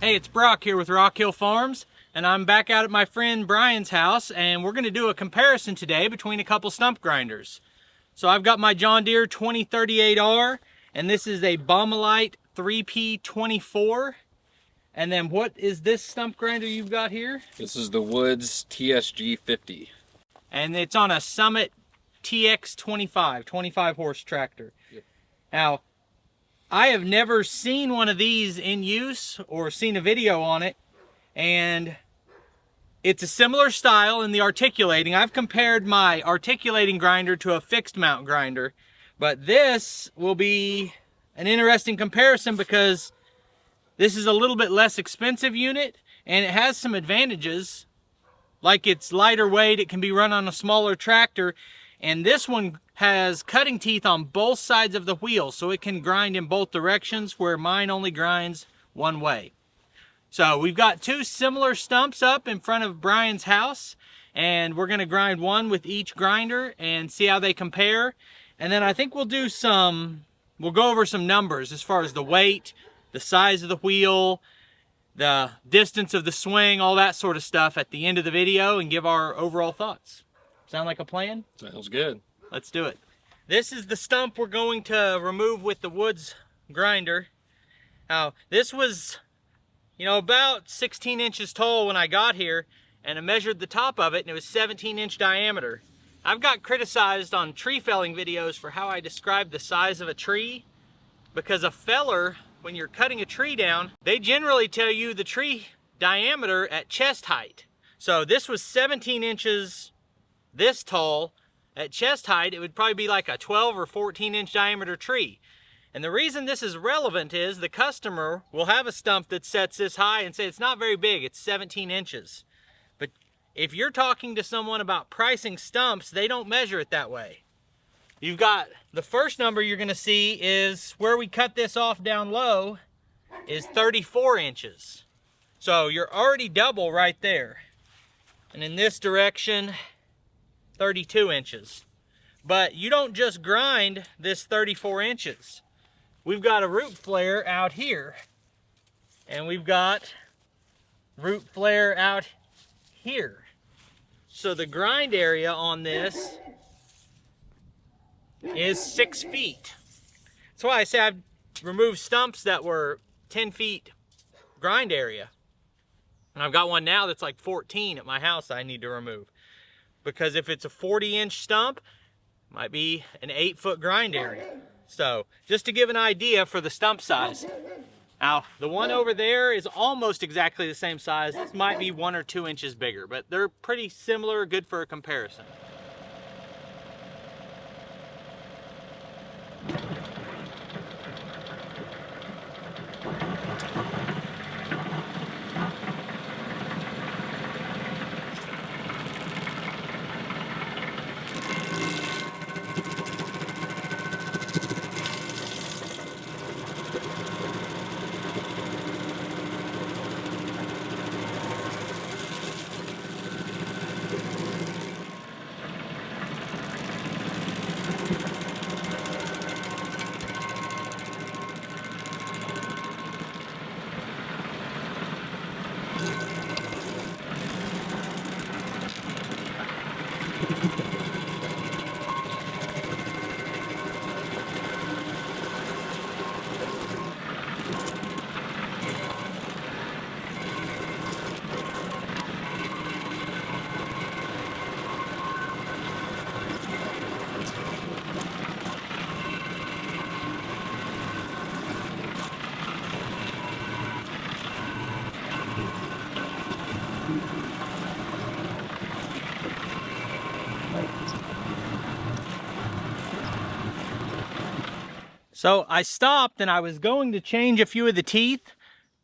Hey, it's Brock here with Rock Hill Farms, and I'm back out at my friend Bryans' house, and we're going to do a comparison today between a couple stump grinders. So I've got my John Deere 2038R, and this is a Baumalight 3P24. And then what is this stump grinder you've got here? This is the Woods TSG50. And it's on a Summit TX25, 25 horse tractor. Yep. Now, I have never seen one of these in use or seen a video on it, and it's a similar style in the articulating. I've compared my articulating grinder to a fixed mount grinder, but this will be an interesting comparison because this is a little bit less expensive unit and it has some advantages, like it's lighter weight, it can be run on a smaller tractor, and this one has cutting teeth on both sides of the wheel, so it can grind in both directions, where mine only grinds one way. So we've got two similar stumps up in front of Brian's house, and we're gonna grind one with each grinder and see how they compare. And then I think we'll go over some numbers as far as the weight, the size of the wheel, the distance of the swing, all that sort of stuff at the end of the video, and give our overall thoughts. Sound like a plan? Sounds good. Let's do it. This is the stump we're going to remove with the Woods grinder. Now, this was, about 16 inches tall when I got here, and I measured the top of it, and it was 17-inch diameter. I've got criticized on tree felling videos for how I describe the size of a tree, because a feller, when you're cutting a tree down, they generally tell you the tree diameter at chest height. So this was 17 inches this tall. At chest height, it would probably be like a 12 or 14-inch diameter tree. And the reason this is relevant is the customer will have a stump that sets this high and say it's not very big, it's 17 inches. But if you're talking to someone about pricing stumps, they don't measure it that way. You've got the first number you're going to see is where we cut this off down low is 34 inches. So you're already double right there. And in this direction, 32 inches. But you don't just grind this 34 inches. We've got a root flare out here, and we've got root flare out here. So the grind area on this is 6 feet. That's why I say I've removed stumps that were 10 feet grind area. And I've got one now that's like 14 at my house I need to remove. Because if it's a 40-inch stump, it might be an 8-foot grind area. So just to give an idea for the stump size. Now, the one over there is almost exactly the same size. This might be 1 or 2 inches bigger, but they're pretty similar, good for a comparison. So I stopped and I was going to change a few of the teeth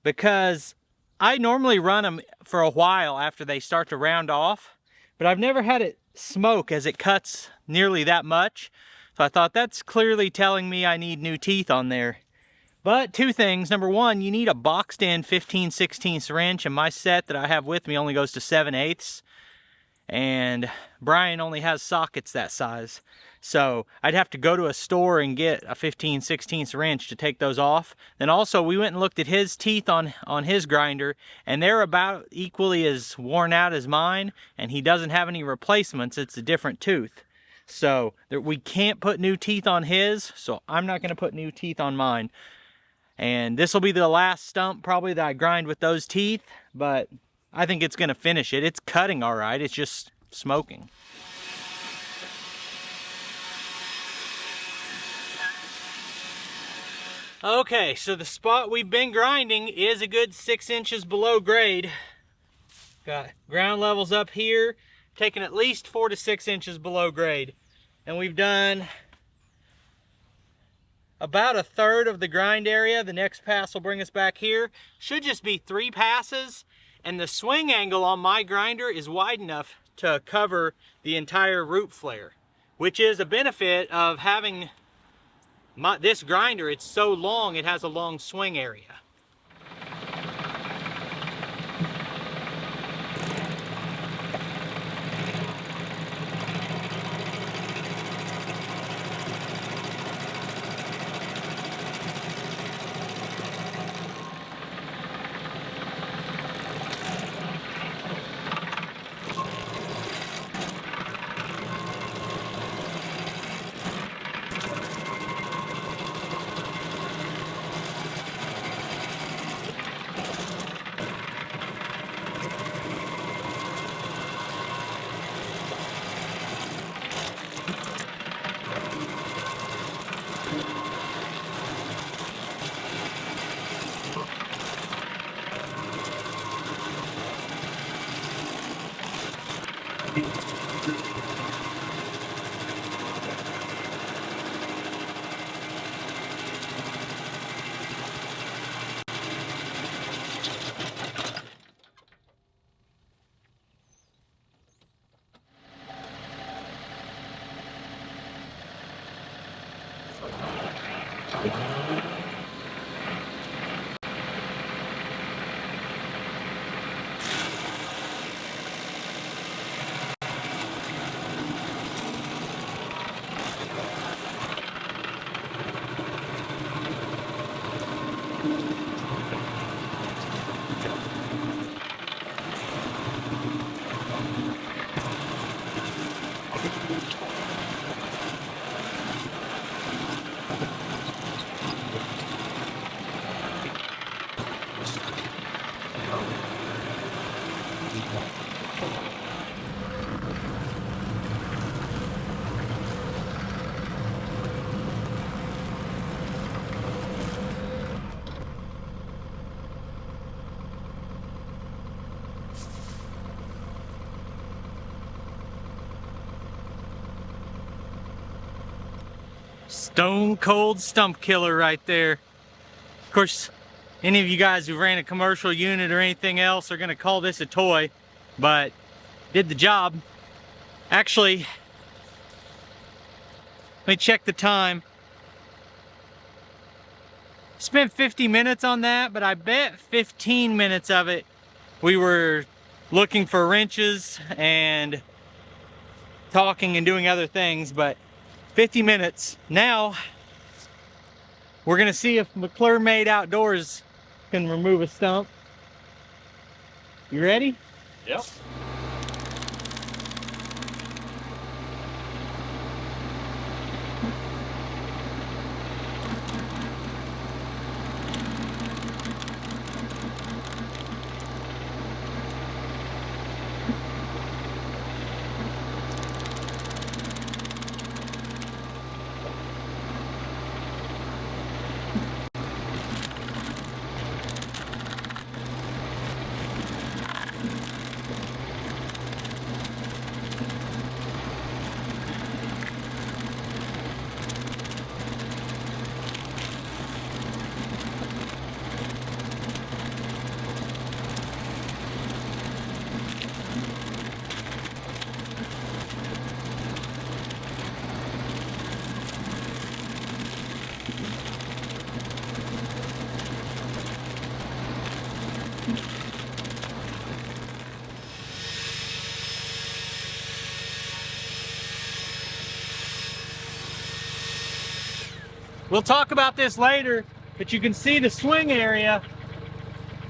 because I normally run them for a while after they start to round off, but I've never had it smoke as it cuts nearly that much. So I thought that's clearly telling me I need new teeth on there. But two things. Number one, you need a boxed in 15/16 wrench, and my set that I have with me only goes to 7/8. And Brian only has sockets that size. So I'd have to go to a store and get a 15/16 wrench to take those off. Then also we went and looked at his teeth on his grinder, and they're about equally as worn out as mine, and he doesn't have any replacements. It's a different tooth. So we can't put new teeth on his, so I'm not gonna put new teeth on mine. And this will be the last stump probably that I grind with those teeth, but I think it's gonna finish it. It's cutting all right, it's just smoking. Okay, so the spot we've been grinding is a good 6 inches below grade. Got ground levels up here, taking at least 4 to 6 inches below grade. And we've done about a third of the grind area. The next pass will bring us back here. Should just be 3 passes, and the swing angle on my grinder is wide enough to cover the entire root flare, which is a benefit of having this grinder. It's so long, it has a long swing area. Stone cold stump killer right there. Of course, any of you guys who ran a commercial unit or anything else are gonna call this a toy, but did the job. Actually, let me check the time. Spent 50 minutes on that, but I bet 15 minutes of it we were looking for wrenches and talking and doing other things, but 50 minutes. Now, we're gonna see if McClure Made Outdoors can remove a stump. You ready? Yep. We'll talk about this later, but you can see the swing area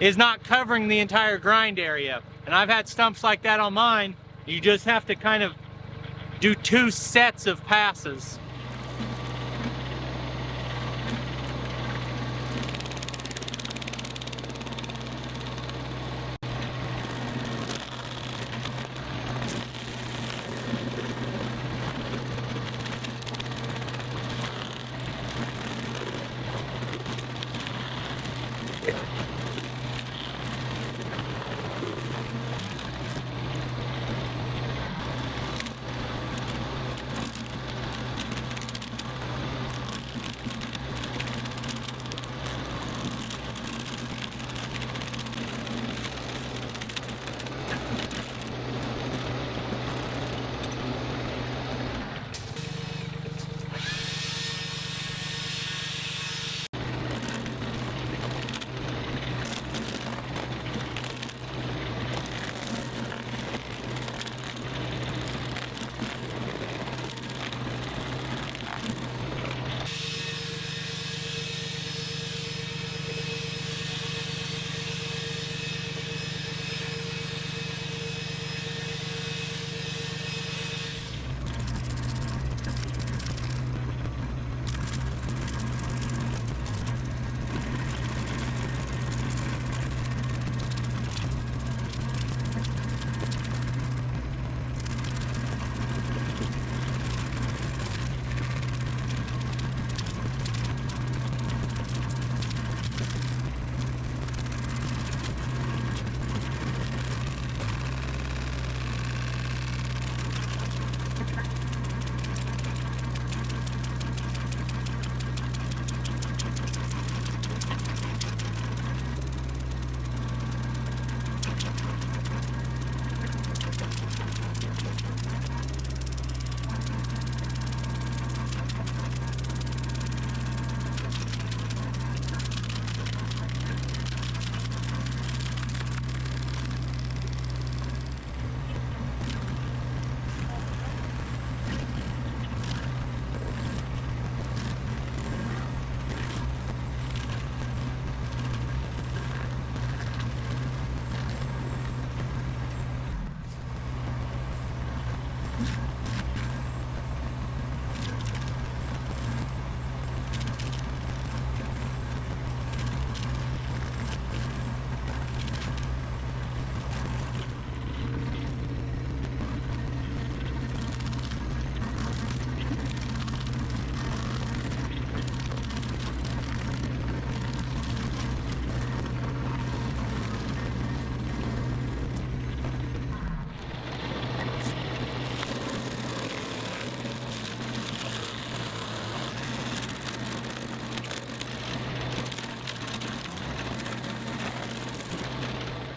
is not covering the entire grind area. And I've had stumps like that on mine. You just have to kind of do 2 sets of passes.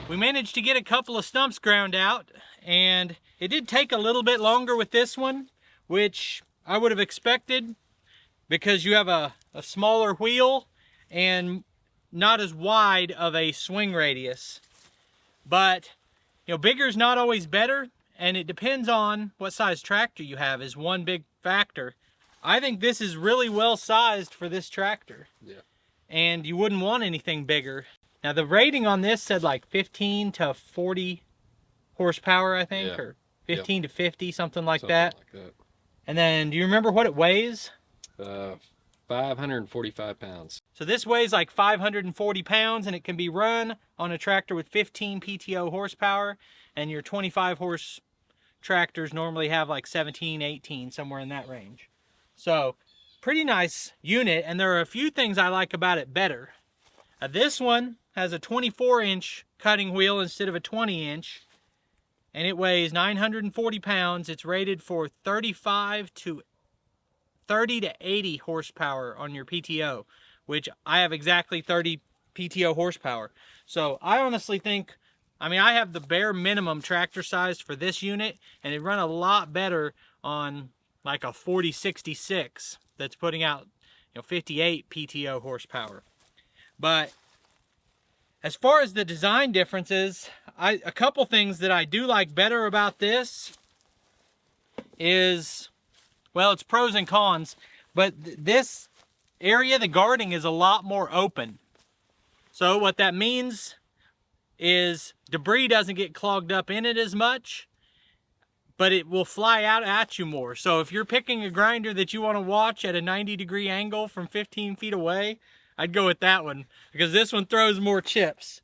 We managed to get a couple of stumps ground out, and it did take a little bit longer with this one, which I would have expected because you have a smaller wheel and not as wide of a swing radius. But, you know, bigger is not always better, and it depends on what size tractor you have is one big factor. I think this is really well sized for this tractor. Yeah. And you wouldn't want anything bigger. Now the rating on this said like 15 to 40 horsepower, I think, Yeah. or 15 to 50, something like Something that. like that. And then, do you remember what it weighs? 545 pounds. So this weighs like 540 pounds, and it can be run on a tractor with 15 PTO horsepower, and your 25 horse tractors normally have like 17, 18, somewhere in that range. So, pretty nice unit, and there are a few things I like about it better. This one has a 24-inch cutting wheel instead of a 20-inch, and it weighs 940 pounds. It's rated for 30 to 80 horsepower on your PTO, which I have exactly 30 PTO horsepower. So I honestly think, I mean, I have the bare minimum tractor size for this unit, and it run a lot better on like a 4066 that's putting out, 58 PTO horsepower. But as far as the design differences, a couple things that I do like better about this is, well, it's pros and cons, but this area, the guarding is a lot more open. So what that means is debris doesn't get clogged up in it as much, but it will fly out at you more. So if you're picking a grinder that you want to watch at a 90-degree angle from 15 feet away, I'd go with that one, because this one throws more chips.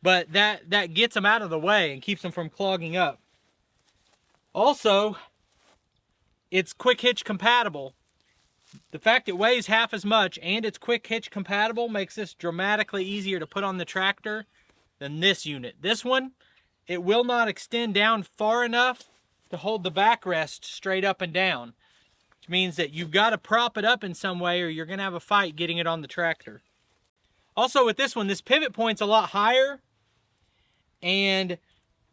But that gets them out of the way and keeps them from clogging up. Also, it's quick hitch compatible. The fact it weighs half as much and it's quick hitch compatible makes this dramatically easier to put on the tractor than this unit. This one, it will not extend down far enough to hold the backrest straight up and down, which means that you've got to prop it up in some way or you're going to have a fight getting it on the tractor. Also with this one, this pivot point's a lot higher and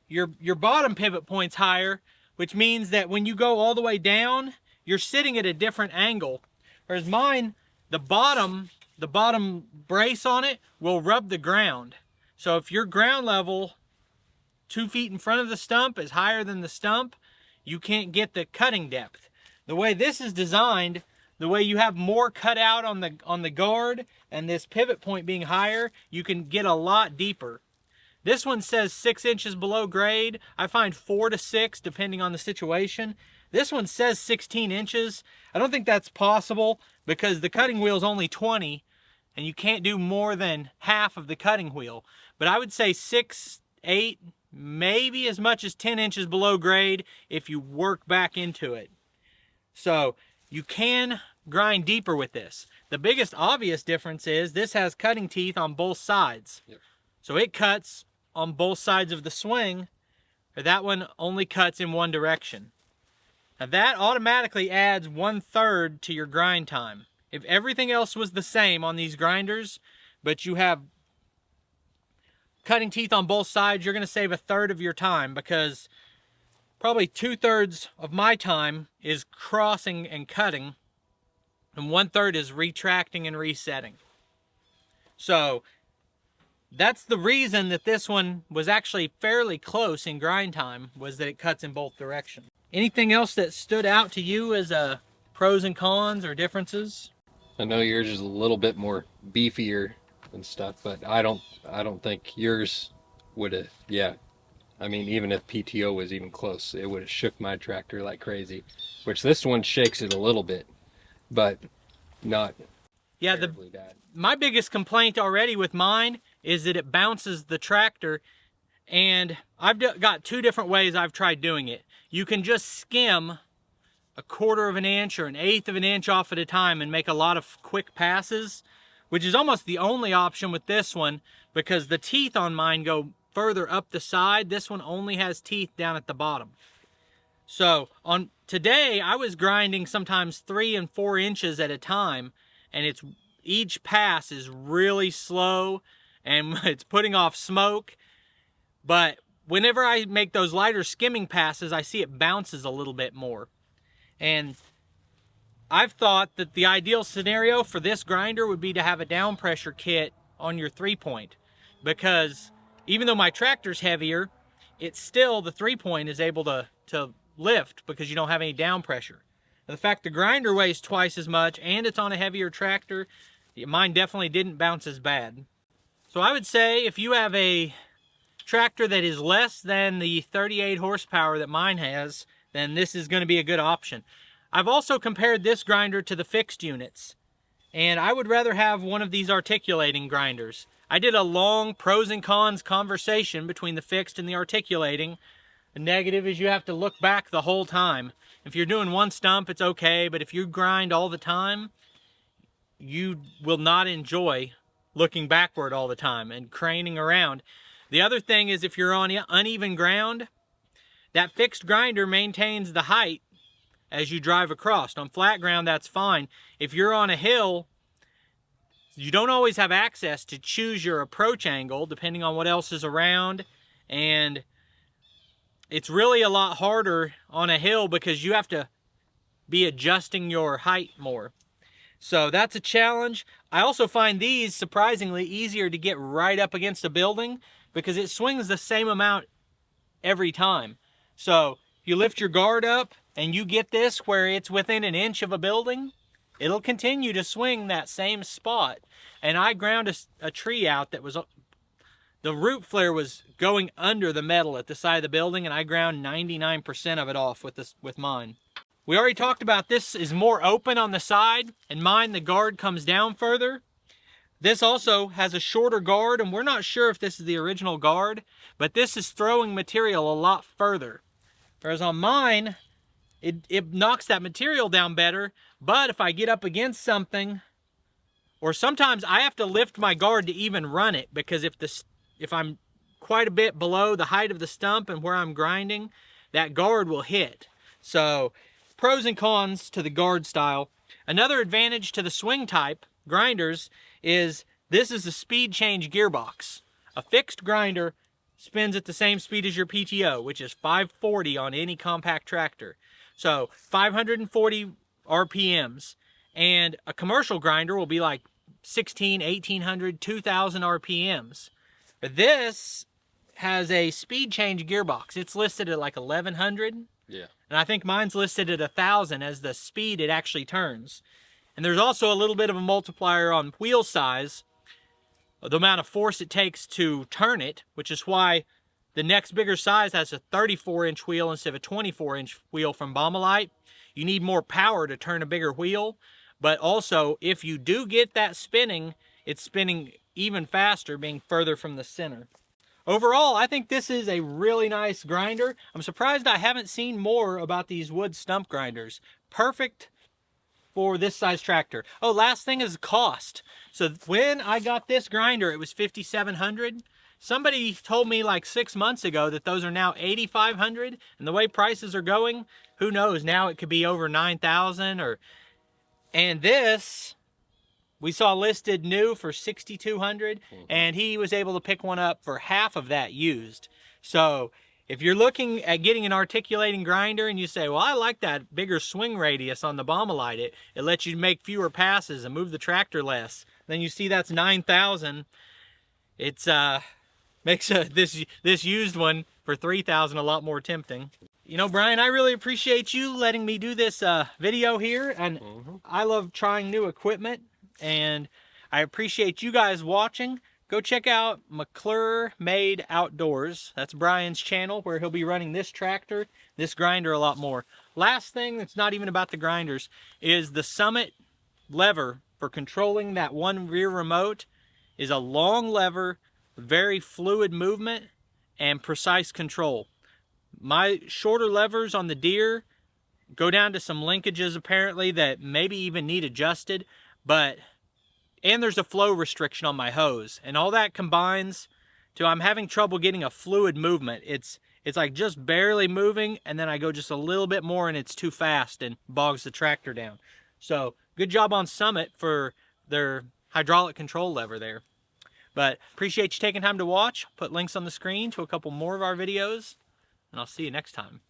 your bottom pivot point's higher, which means that when you go all the way down, you're sitting at a different angle. Whereas mine, the bottom brace on it will rub the ground. So if your ground level 2 feet in front of the stump is higher than the stump, you can't get the cutting depth. The way this is designed, the way you have more cut out on the guard and this pivot point being higher, you can get a lot deeper. This one says 6 inches below grade. I find 4 to 6 depending on the situation. This one says 16 inches. I don't think that's possible because the cutting wheel is only 20 and you can't do more than half of the cutting wheel. But I would say 6, 8, maybe as much as 10 inches below grade if you work back into it. So you can grind deeper with this. The biggest obvious difference is this has cutting teeth on both sides. Yep. So it cuts on both sides of the swing, or that one only cuts in one direction. Now that automatically adds 1/3 to your grind time. If everything else was the same on these grinders, but you have cutting teeth on both sides, you're going to save 1/3 of your time, because probably 2/3 of my time is crossing and cutting, and 1/3 is retracting and resetting. So that's the reason that this one was actually fairly close in grind time, was that it cuts in both directions. Anything else that stood out to you as pros and cons or differences? I know yours is a little bit more beefier and stuff, but I don't think yours would have. Yeah, I mean, even if PTO was even close, it would have shook my tractor like crazy. Which this one shakes it a little bit, but not terribly bad. My biggest complaint already with mine is that it bounces the tractor, and I've got 2 different ways I've tried doing it. You can just skim 1/4 of an inch or 1/8 of an inch off at a time and make a lot of quick passes, which is almost the only option with this one, because the teeth on mine go further up the side. This one only has teeth down at the bottom. So on today, I was grinding sometimes 3 and 4 inches at a time, and each pass is really slow and it's putting off smoke. But whenever I make those lighter skimming passes, I see it bounces a little bit more. And I've thought that the ideal scenario for this grinder would be to have a down pressure kit on your 3-point, because even though my tractor's heavier, it's still, the 3-point is able to lift because you don't have any down pressure. And the fact the grinder weighs twice as much and it's on a heavier tractor, mine definitely didn't bounce as bad. So I would say if you have a tractor that is less than the 38 horsepower that mine has, then this is going to be a good option. I've also compared this grinder to the fixed units, and I would rather have one of these articulating grinders. I did a long pros and cons conversation between the fixed and the articulating. The negative is you have to look back the whole time. If you're doing one stump, it's okay, but if you grind all the time, you will not enjoy looking backward all the time and craning around. The other thing is, if you're on uneven ground, that fixed grinder maintains the height as you drive across. On flat ground, that's fine. If you're on a hill, you don't always have access to choose your approach angle depending on what else is around, and it's really a lot harder on a hill because you have to be adjusting your height more. So that's a challenge. I also find these surprisingly easier to get right up against a building because it swings the same amount every time. So if you lift your guard up and you get this where it's within an inch of a building, it'll continue to swing that same spot. And I ground a tree out that was, the root flare was going under the metal at the side of the building, and I ground 99% of it off with mine. We already talked about this is more open on the side, and mine, the guard comes down further. This also has a shorter guard, and we're not sure if this is the original guard, but this is throwing material a lot further. Whereas on mine, it knocks that material down better, but if I get up against something, or sometimes I have to lift my guard to even run it, because if I'm quite a bit below the height of the stump and where I'm grinding, that guard will hit. So, pros and cons to the guard style. Another advantage to the swing type grinders is this is a speed change gearbox. A fixed grinder spins at the same speed as your PTO, which is 540 on any compact tractor. So 540 RPMs. And a commercial grinder will be like 16, 1800, 2000 RPMs. But this has a speed change gearbox. It's listed at like 1100. Yeah. And I think mine's listed at 1000 as the speed it actually turns. And there's also a little bit of a multiplier on wheel size, the amount of force it takes to turn it, which is why the next bigger size has a 34-inch wheel instead of a 24-inch wheel from Baumalight. You need more power to turn a bigger wheel, but also if you do get that spinning, it's spinning even faster, being further from the center. Overall, I think this is a really nice grinder. I'm surprised I haven't seen more about these Woods stump grinders. Perfect for this size tractor. Oh, last thing is cost. So when I got this grinder, it was $5,700. Somebody told me like 6 months ago that those are now $8,500, and the way prices are going, who knows? Now it could be over $9,000 or. And this we saw listed new for $6,200, and he was able to pick one up for half of that used. So if you're looking at getting an articulating grinder and you say, well, I like that bigger swing radius on the Baumalight, it lets you make fewer passes and move the tractor less. Then you see that's $9,000. It's makes this used one for $3,000 a lot more tempting. You know, Brian, I really appreciate you letting me do this video here, and I love trying new equipment, and I appreciate you guys watching. Go check out McClure Made Outdoors. That's Brian's channel, where he'll be running this tractor, this grinder a lot more. Last thing that's not even about the grinders is the Summit lever for controlling that one rear remote is a long lever, very fluid movement, and precise control. My shorter levers on the Deere go down to some linkages apparently that maybe even need adjusted, and there's a flow restriction on my hose, and all that combines to I'm having trouble getting a fluid movement. It's like just barely moving, and then I go just a little bit more and it's too fast and bogs the tractor down. So good job on Summit for their hydraulic control lever there. But appreciate you taking time to watch. Put links on the screen to a couple more of our videos, and I'll see you next time.